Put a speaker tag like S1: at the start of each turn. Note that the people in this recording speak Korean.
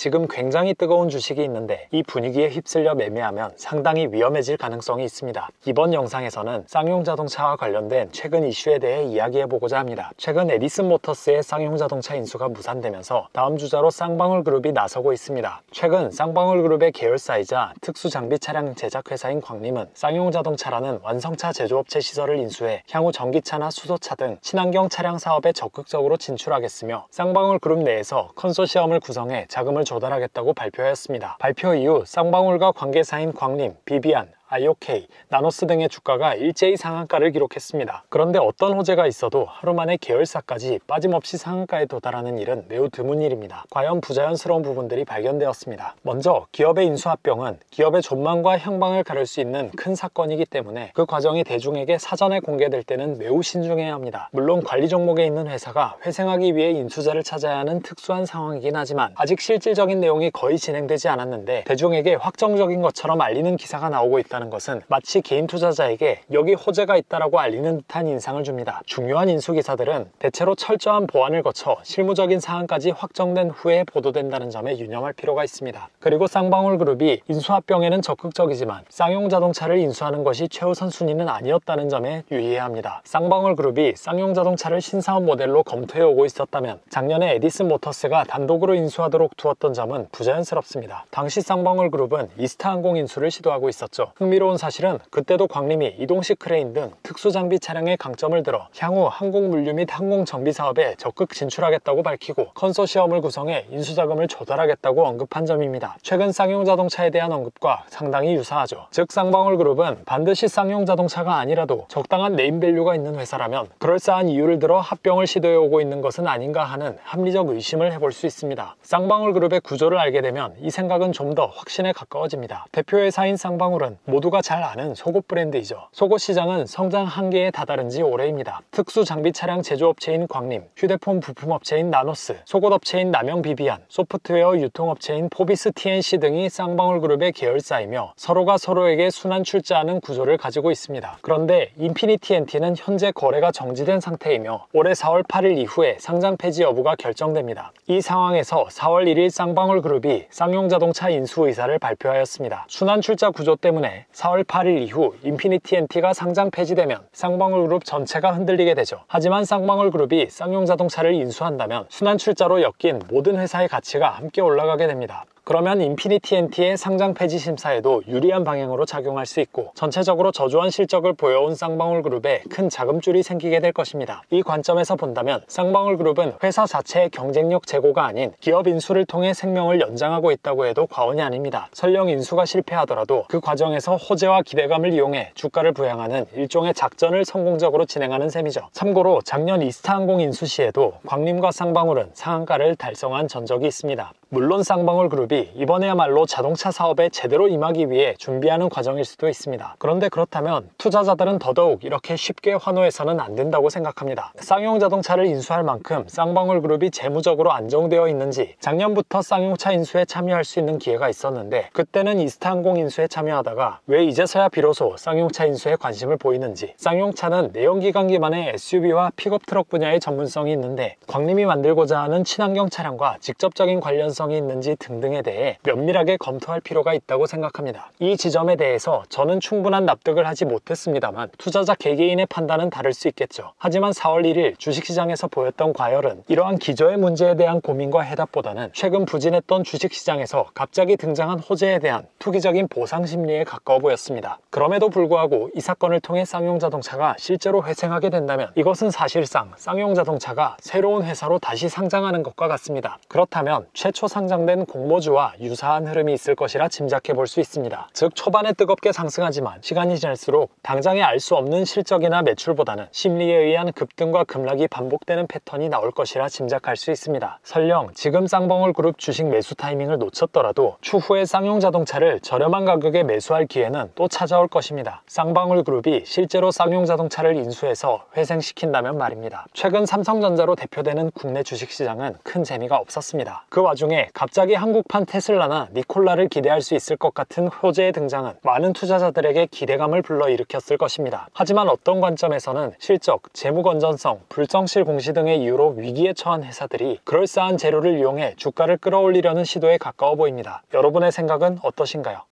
S1: 지금 굉장히 뜨거운 주식이 있는데 이 분위기에 휩쓸려 매매하면 상당히 위험해질 가능성이 있습니다. 이번 영상에서는 쌍용 자동차와 관련된 최근 이슈에 대해 이야기해보고자 합니다. 최근 에디슨 모터스의 쌍용 자동차 인수가 무산되면서 다음 주자로 쌍방울 그룹이 나서고 있습니다. 최근 쌍방울 그룹의 계열사이자 특수장비 차량 제작회사인 광림은 쌍용 자동차라는 완성차 제조업체 시설을 인수해 향후 전기차나 수소차 등 친환경 차량 사업에 적극적으로 진출하겠으며 쌍방울 그룹 내에서 컨소시엄을 구성해 자금을 조달하겠다고 발표하였습니다. 발표 이후 쌍방울과 관계사인 광림, 비비안, IOK, 나노스 등의 주가가 일제히 상한가를 기록했습니다. 그런데 어떤 호재가 있어도 하루 만에 계열사까지 빠짐없이 상한가에 도달하는 일은 매우 드문 일입니다. 과연 부자연스러운 부분들이 발견되었습니다. 먼저 기업의 인수합병은 기업의 존망과 향방을 가를 수 있는 큰 사건이기 때문에 그 과정이 대중에게 사전에 공개될 때는 매우 신중해야 합니다. 물론 관리 종목에 있는 회사가 회생하기 위해 인수자를 찾아야 하는 특수한 상황이긴 하지만 아직 실질적인 내용이 거의 진행되지 않았는데 대중에게 확정적인 것처럼 알리는 기사가 나오고 있다는 것은 마치 개인 투자자에게 여기 호재가 있다라고 알리는 듯한 인상을 줍니다. 중요한 인수 기사들은 대체로 철저한 보완을 거쳐 실무적인 사항까지 확정된 후에 보도된다는 점에 유념할 필요가 있습니다. 그리고 쌍방울 그룹이 인수합병에는 적극적이지만 쌍용 자동차를 인수하는 것이 최우선 순위는 아니었다는 점에 유의해야 합니다. 쌍방울 그룹이 쌍용 자동차를 신사업 모델로 검토해 오고 있었다면 작년에 에디슨 모터스가 단독으로 인수하도록 두었던 점은 부자연스럽습니다. 당시 쌍방울 그룹은 이스타항공 인수를 시도하고 있었죠. 흥미로운 사실은 그때도 광림이 이동식 크레인 등 특수장비 차량의 강점을 들어 향후 항공물류 및 항공정비 사업에 적극 진출하겠다고 밝히고 컨소시엄을 구성해 인수자금을 조달하겠다고 언급한 점입니다. 최근 쌍용 자동차에 대한 언급과 상당히 유사하죠. 즉 쌍방울 그룹은 반드시 쌍용 자동차가 아니라도 적당한 네임밸류가 있는 회사라면 그럴싸한 이유를 들어 합병을 시도해 오고 있는 것은 아닌가 하는 합리적 의심을 해볼 수 있습니다. 쌍방울 그룹의 구조를 알게 되면 이 생각은 좀 더 확신에 가까워집니다. 대표회사인 쌍방울은 모두가 잘 아는 속옷 브랜드이죠. 속옷 시장은 성장 한계에 다다른 지 오래입니다. 특수 장비 차량 제조업체인 광림, 휴대폰 부품업체인 나노스, 속옷업체인 남영 비비안, 소프트웨어 유통업체인 포비스 TNC 등이 쌍방울 그룹의 계열사이며 서로가 서로에게 순환 출자하는 구조를 가지고 있습니다. 그런데 인피니티 NT는 현재 거래가 정지된 상태이며 올해 4월 8일 이후에 상장 폐지 여부가 결정됩니다. 이 상황에서 4월 1일 쌍방울 그룹이 쌍용 자동차 인수 의사를 발표하였습니다. 순환 출자 구조 때문에 4월 8일 이후 인피니티 NT가 상장 폐지되면 쌍방울 그룹 전체가 흔들리게 되죠. 하지만 쌍방울 그룹이 쌍용 자동차를 인수한다면 순환 출자로 엮인 모든 회사의 가치가 함께 올라가게 됩니다. 그러면 인피니티 NT의 상장 폐지 심사에도 유리한 방향으로 작용할 수 있고 전체적으로 저조한 실적을 보여온 쌍방울 그룹에 큰 자금줄이 생기게 될 것입니다. 이 관점에서 본다면 쌍방울 그룹은 회사 자체의 경쟁력 제고가 아닌 기업 인수를 통해 생명을 연장하고 있다고 해도 과언이 아닙니다. 설령 인수가 실패하더라도 그 과정에서 호재와 기대감을 이용해 주가를 부양하는 일종의 작전을 성공적으로 진행하는 셈이죠. 참고로 작년 이스타항공 인수 시에도 광림과 쌍방울은 상한가를 달성한 전적이 있습니다. 물론 쌍방울 그룹이 이번에야말로 자동차 사업에 제대로 임하기 위해 준비하는 과정일 수도 있습니다. 그런데 그렇다면 투자자들은 더더욱 이렇게 쉽게 환호해서는 안 된다고 생각합니다. 쌍용 자동차를 인수할 만큼 쌍방울 그룹이 재무적으로 안정되어 있는지 작년부터 쌍용차 인수에 참여할 수 있는 기회가 있었는데 그때는 이스타항공 인수에 참여하다가 왜 이제서야 비로소 쌍용차 인수에 관심을 보이는지 쌍용차는 내연기관 기반의 SUV와 픽업 트럭 분야의 전문성이 있는데 광림이 만들고자 하는 친환경 차량과 직접적인 관련성이 있는지 등등에 대해 면밀하게 검토할 필요가 있다고 생각합니다. 이 지점에 대해서 저는 충분한 납득을 하지 못했습니다만 투자자 개개인의 판단은 다를 수 있겠죠. 하지만 4월 1일 주식시장에서 보였던 과열은 이러한 기저의 문제에 대한 고민과 해답보다는 최근 부진했던 주식시장에서 갑자기 등장한 호재에 대한 투기적인 보상 심리에 가까워 보였습니다. 그럼에도 불구하고 이 사건을 통해 쌍용 자동차가 실제로 회생하게 된다면 이것은 사실상 쌍용 자동차가 새로운 회사로 다시 상장하는 것과 같습니다. 그렇다면 최초 상장된 공모주와 유사한 흐름이 있을 것이라 짐작해 볼 수 있습니다. 즉 초반에 뜨겁게 상승하지만 시간이 지날수록 당장에 알 수 없는 실적이나 매출보다는 심리에 의한 급등과 급락이 반복되는 패턴이 나올 것이라 짐작할 수 있습니다. 설령 지금 쌍방울 그룹 주식 매수 타이밍을 놓쳤더라도 추후에 쌍용 자동차를 저렴한 가격에 매수할 기회는 또 찾아올 것입니다. 쌍방울 그룹이 실제로 쌍용 자동차를 인수해서 회생시킨다면 말입니다. 최근 삼성전자로 대표되는 국내 주식시장은 큰 재미가 없었습니다. 그 와중에 와중에 갑자기 한국판 테슬라나 니콜라를 기대할 수 있을 것 같은 호재의 등장은 많은 투자자들에게 기대감을 불러일으켰을 것입니다. 하지만 어떤 관점에서는 실적, 재무 건전성, 불성실 공시 등의 이유로 위기에 처한 회사들이 그럴싸한 재료를 이용해 주가를 끌어올리려는 시도에 가까워 보입니다. 여러분의 생각은 어떠신가요?